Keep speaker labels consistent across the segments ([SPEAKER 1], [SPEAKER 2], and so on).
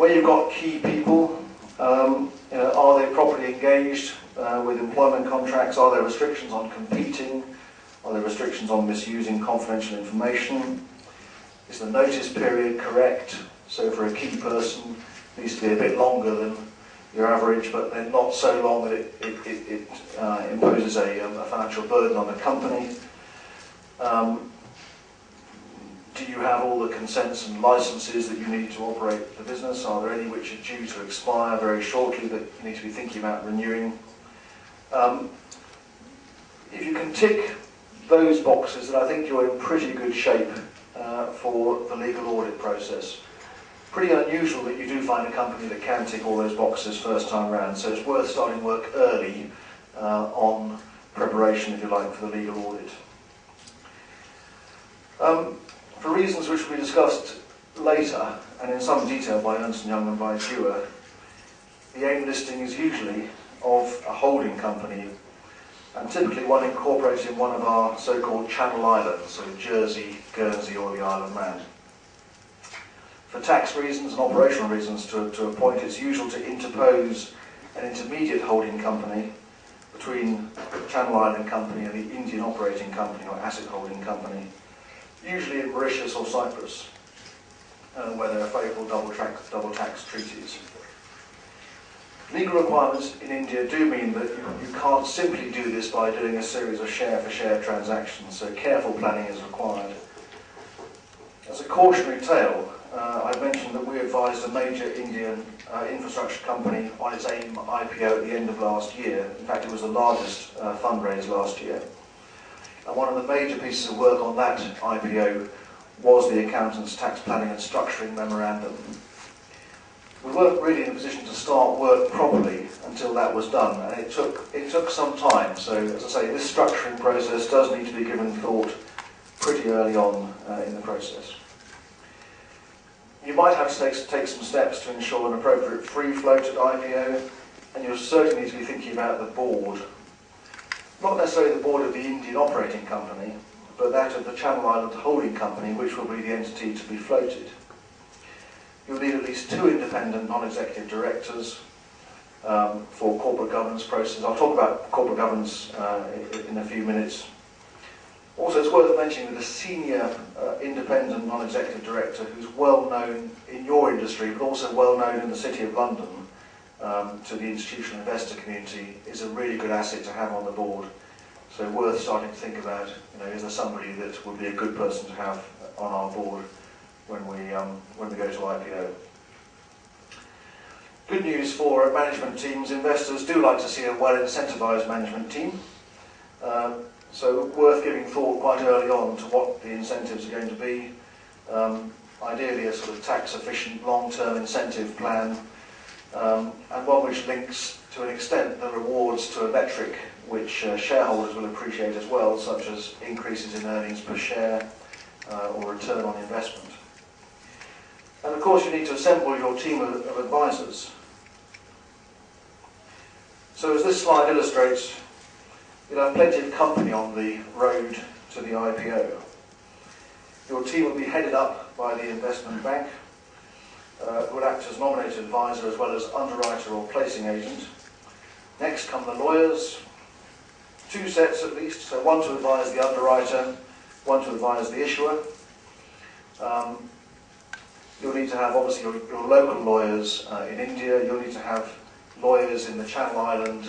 [SPEAKER 1] Where you've got key people, are they properly engaged with employment contracts? Are there restrictions on competing? Are there restrictions on misusing confidential information? Is the notice period correct? So for a key person, it needs to be a bit longer than your average, but then not so long that it imposes a financial burden on the company. Do you have all the consents and licenses that you need to operate the business? Are there any which are due to expire very shortly that you need to be thinking about renewing? If you can tick those boxes, then I think you're in pretty good shape for the legal audit process. Pretty unusual that you do find a company that can tick all those boxes first time round, so it's worth starting work early on preparation, if you like, for the legal audit. For reasons which will be discussed later, and in some detail by Ernst & Young and by Dewar, the AIM listing is usually of a holding company, and typically one incorporated in one of our so-called Channel Islands, so Jersey, Guernsey or the Isle of Man. For tax reasons and operational reasons to a point, it's usual to interpose an intermediate holding company between the Channel Island company and the Indian operating company or asset holding company, usually in Mauritius or Cyprus, where there are favourable double tax treaties. Legal requirements in India do mean that you can't simply do this by doing a series of share-for-share transactions, so careful planning is required. As a cautionary tale, I've mentioned that we advised a major Indian infrastructure company on its AIM IPO at the end of last year. In fact, it was the largest fundraise last year. And one of the major pieces of work on that IPO was the accountant's tax planning and structuring memorandum. We weren't really in a position to start work properly until that was done, and it took some time. So, as I say, this structuring process does need to be given thought pretty early on in the process. You might have to take some steps to ensure an appropriate free float at IPO, and you'll certainly need to be thinking about the board. Not necessarily the board of the Indian operating company, but that of the Channel Island holding company, which will be the entity to be floated. You'll need at least 2 independent non-executive directors for corporate governance processes. I'll talk about corporate governance in a few minutes. Also, it's worth mentioning that a senior independent non-executive director who's well known in your industry, but also well known in the City of London to the institutional investor community, is a really good asset to have on the board. So worth starting to think about, is there somebody that would be a good person to have on our board when we go to IPO. Good news for management teams. Investors do like to see a well-incentivised management team. So worth giving thought quite early on to what the incentives are going to be. Ideally a sort of tax-efficient long-term incentive plan, and one which links to an extent the rewards to a metric which shareholders will appreciate as well, such as increases in earnings per share or return on investment. And of course you need to assemble your team of advisors. So as this slide illustrates, you'll have plenty of company on the road to the IPO. Your team will be headed up by the investment bank, who will act as nominated advisor as well as underwriter or placing agent. Next come the lawyers, 2 sets at least, so one to advise the underwriter, one to advise the issuer. You'll need to have obviously your local lawyers in India. You'll need to have lawyers in the Channel Island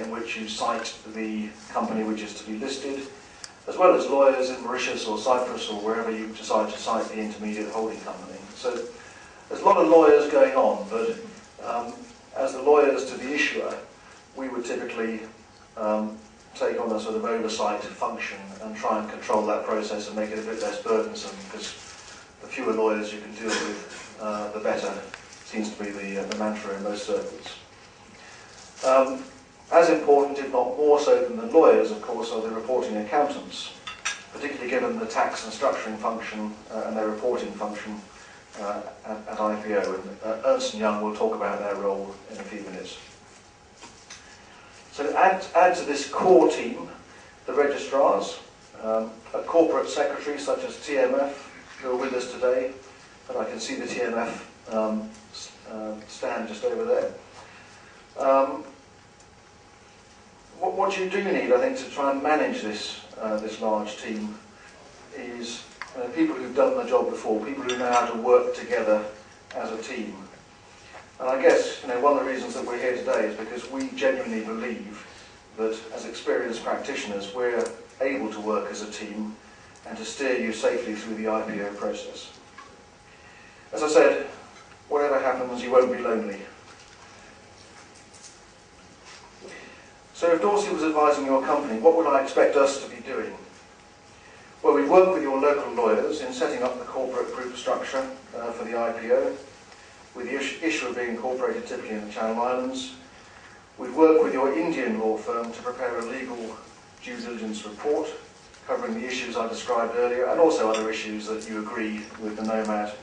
[SPEAKER 1] in which you cite the company which is to be listed, as well as lawyers in Mauritius or Cyprus or wherever you decide to cite the intermediate holding company. So there's a lot of lawyers going on, but as the lawyers to the issuer, we would typically take on a sort of oversight function and try and control that process and make it a bit less burdensome, because the fewer lawyers you can deal with, the better. Seems to be the mantra in most circles. As important, if not more so than the lawyers, of course, are the reporting accountants, particularly given the tax and structuring function and their reporting function at IPO. And Ernst & Young will talk about their role in a few minutes. So add to this core team the registrars, a corporate secretary such as TMF, who are with us today, and I can see the TMF stand just over there. What you do need, I think, to try and manage this large team is people who've done the job before, people who know how to work together as a team. And I guess one of the reasons that we're here today is because we genuinely believe that as experienced practitioners we're able to work as a team and to steer you safely through the IPO process. As I said, whatever happens, you won't be lonely. So if Dorsey was advising your company, what would I expect us to be doing? Well, we'd work with your local lawyers in setting up the corporate group structure for the IPO, with the issue of being incorporated typically in the Channel Islands. We'd work with your Indian law firm to prepare a legal due diligence report covering the issues I described earlier, and also other issues that you agree with the Nomad